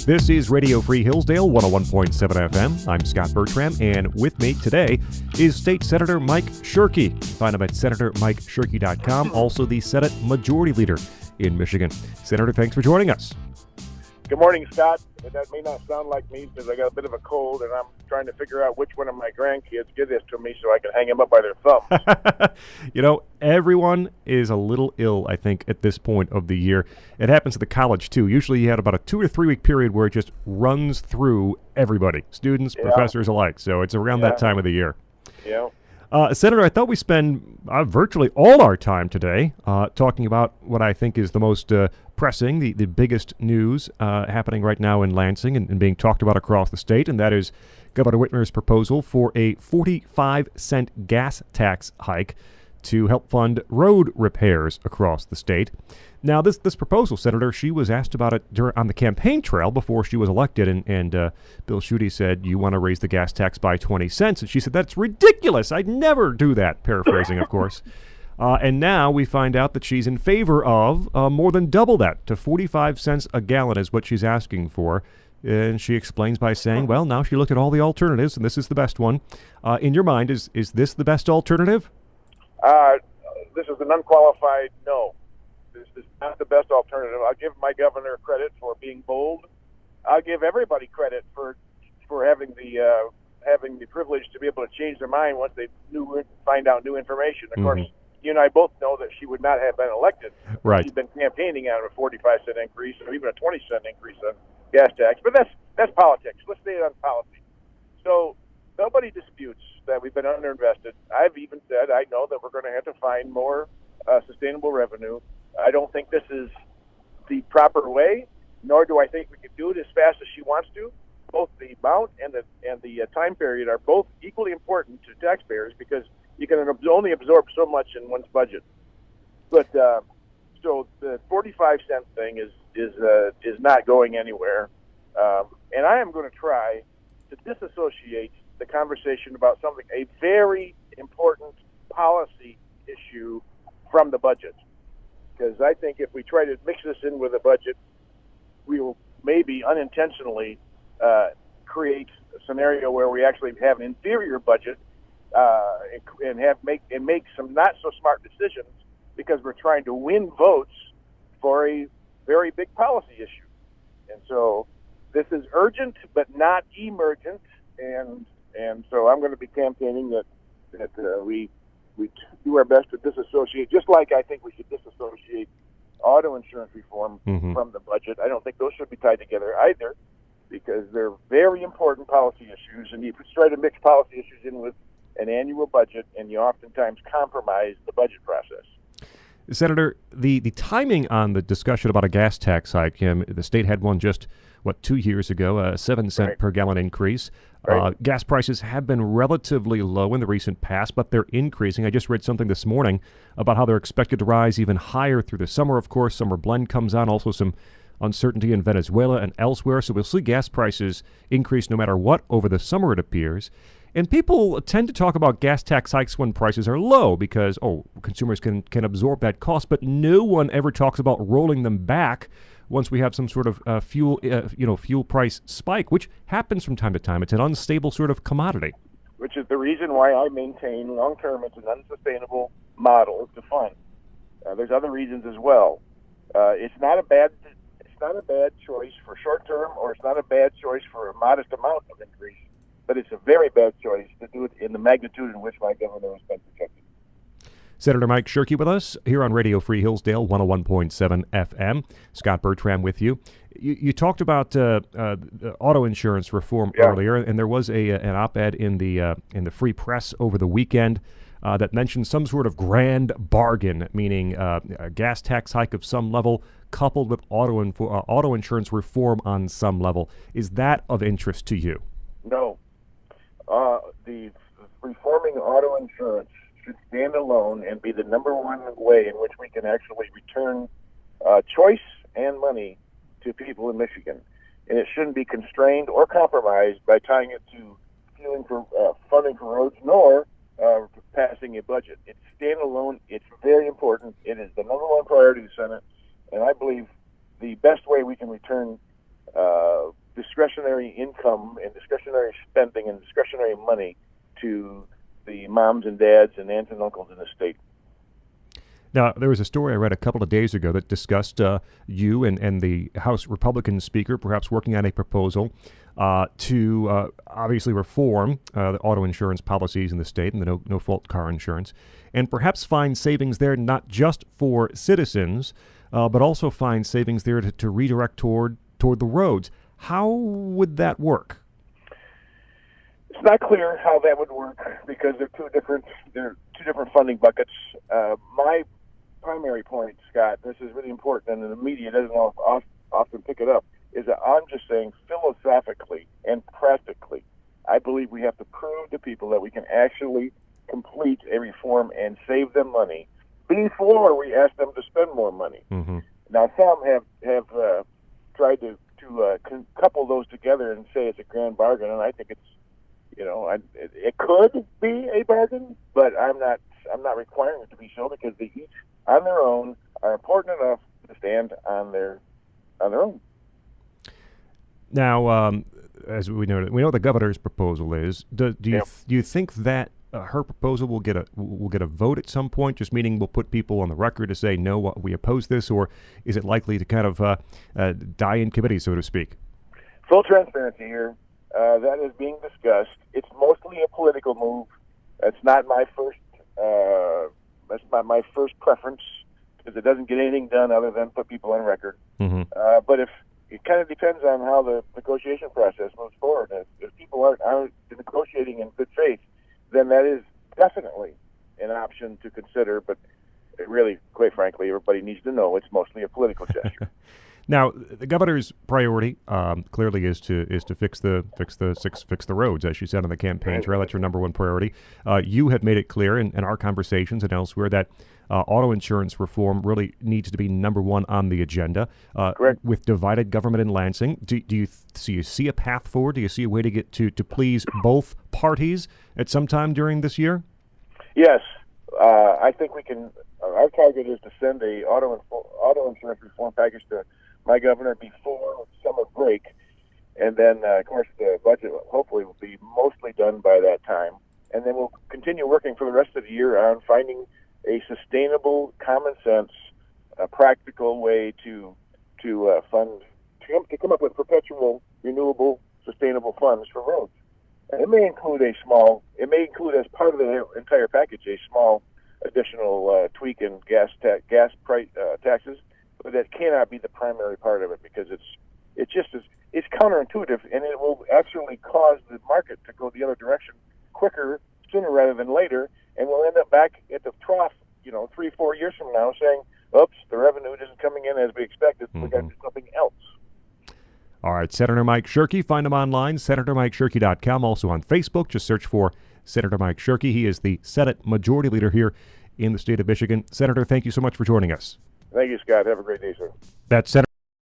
This is Radio Free Hillsdale, 101.7 FM. I'm Scott Bertram, and with me today is State Senator Mike Shirkey. Find him at senatormikeshirkey.com, also the Senate Majority Leader in Michigan. Senator, thanks for joining us. Good morning, Scott. That may not sound like me because I got a bit of a cold, and I'm trying to figure out which one of my grandkids give this to me so I can hang them up by their thumbs. You know, everyone is a little ill, I think, at this point of the year. It happens at the college, too. Usually you had about a 2 or 3 week period where it just runs through everybody, students, professors alike. So it's around that time of the year. Yeah. Senator, I thought we spend virtually all our time today talking about what I think is the most pressing, the biggest news happening right now in Lansing and being talked about across the state, and that is Governor Whitmer's proposal for a 45-cent gas tax hike to help fund road repairs across the state. Now, this proposal, Senator, she was asked about it on the campaign trail before she was elected, and Bill Schuette said, you want to raise the gas tax by 20 cents. And she said, that's ridiculous. I'd never do that, paraphrasing, of course. And now we find out that she's in favor of more than double that, to 45 cents a gallon is what she's asking for. And she explains by saying, well, now she looked at all the alternatives, and this is the best one. In your mind, is this the best alternative? This is an unqualified no. This is not the best alternative. I'll give my governor credit for being bold. I'll give everybody credit for having the privilege to be able to change their mind once they find out new information. Of course, you and I both know that she would not have been elected. Right. She's been campaigning on a 45-cent increase or even a 20-cent increase on gas tax. But that's politics. Let's stay on policy. So nobody disputes that we've been underinvested. I've even said I know that we're going to have to find more sustainable revenue. I don't think this is the proper way, nor do I think we can do it as fast as she wants to. Both the amount and the time period are both equally important to taxpayers because you can only absorb so much in one's budget. But so the 45-cent thing is not going anywhere, and I am going to try to disassociate the conversation about a very important policy issue from the budget. Because I think if we try to mix this in with the budget, we will maybe unintentionally create a scenario where we actually have an inferior budget and make some not so smart decisions because we're trying to win votes for a very big policy issue. And so this is urgent but not emergent, and so I'm going to be campaigning that we do our best to disassociate, just like I think we should disassociate auto insurance reform from the budget. I don't think those should be tied together either because they're very important policy issues, and you try to mix policy issues in with an annual budget, and you oftentimes compromise the budget process. Senator, the timing on the discussion about a gas tax hike, the state had one just, 2 years ago, a 7-cent per gallon increase. Right. Gas prices have been relatively low in the recent past, but they're increasing. I just read something this morning about how they're expected to rise even higher through the summer, of course. Summer blend comes on, also some uncertainty in Venezuela and elsewhere. So we'll see gas prices increase no matter what over the summer, it appears. And people tend to talk about gas tax hikes when prices are low because, consumers can absorb that cost, but no one ever talks about rolling them back once we have some sort of fuel price spike, which happens from time to time. It's an unstable sort of commodity. Which is the reason why I maintain long-term it's an unsustainable model to fund. There's other reasons as well. It's not a bad choice for short-term, or it's not a bad choice for a modest amount of increase. But it's a very bad choice to do it in the magnitude in which my governor has been protected. Senator Mike Shirkey with us here on Radio Free Hillsdale, 101.7 FM. Scott Bertram with you. You talked about auto insurance reform earlier, and there was an op-ed in the Free Press over the weekend that mentioned some sort of grand bargain, meaning a gas tax hike of some level coupled with auto insurance reform on some level. Is that of interest to you? No. The reforming auto insurance should stand alone and be the number one way in which we can actually return choice and money to people in Michigan. And it shouldn't be constrained or compromised by tying it to funding for roads, nor passing a budget. It's standalone. It's very important. It is the number one priority of the Senate. And I believe the best way we can return discretionary income and discretionary spending and discretionary money to the moms and dads and aunts and uncles in the state. Now, there was a story I read a couple of days ago that discussed you and the House Republican Speaker perhaps working on a proposal to obviously reform the auto insurance policies in the state and the no-fault car insurance, and perhaps find savings there not just for citizens, but also find savings there to redirect toward the roads. How would that work? It's not clear how that would work because they're two different funding buckets. My primary point, Scott, this is really important, and the media doesn't often pick it up, is that I'm just saying philosophically and practically, I believe we have to prove to people that we can actually complete a reform and save them money before we ask them to spend more money. Mm-hmm. Now, some have tried to couple those together and say it's a grand bargain, and I think it's, it could be a bargain, but I'm not requiring it to be so because they each on their own are important enough to stand on their own. Now, as we know what the governor's proposal is. Do you think that her proposal will get a vote at some point? Just meaning we'll put people on the record to say no, we oppose this, or is it likely to kind of die in committee, so to speak? Full transparency here. That is being discussed. It's mostly a political move. That's not my first. That's not my first preference because it doesn't get anything done other than put people on record. Mm-hmm. But if it kind of depends on how the negotiation process moves forward. If people aren't negotiating in good faith, then that is definitely an option to consider. But it really, quite frankly, everybody needs to know it's mostly a political gesture. Now, the governor's priority clearly is to fix the roads, as she said on the campaign trail. That's your number one priority. You have made it clear in our conversations and elsewhere that auto insurance reform really needs to be number one on the agenda. Correct. With divided government in Lansing, do you see a path forward? Do you see a way to get to please both parties at some time during this year? Yes, I think we can. Our target is to send a auto insurance reform package to my governor before summer break, and then of course the budget hopefully will be mostly done by that time, and then we'll continue working for the rest of the year on finding a sustainable, common sense, practical way to come up with perpetual, renewable, sustainable funds for roads. And it may include as part of the entire package a small additional tweak in gas price taxes. But that cannot be the primary part of it because it's counterintuitive, and it will actually cause the market to go the other direction quicker, sooner rather than later, and we'll end up back at the trough, 3-4 years from now, saying, "Oops, the revenue isn't coming in as we expected. We got to do something else." All right, Senator Mike Shirkey. Find him online, senatormikeshirkey.com. Also on Facebook, just search for Senator Mike Shirkey. He is the Senate Majority Leader here in the state of Michigan. Senator, thank you so much for joining us. Thank you, Scott. Have a great day, sir. That's Senator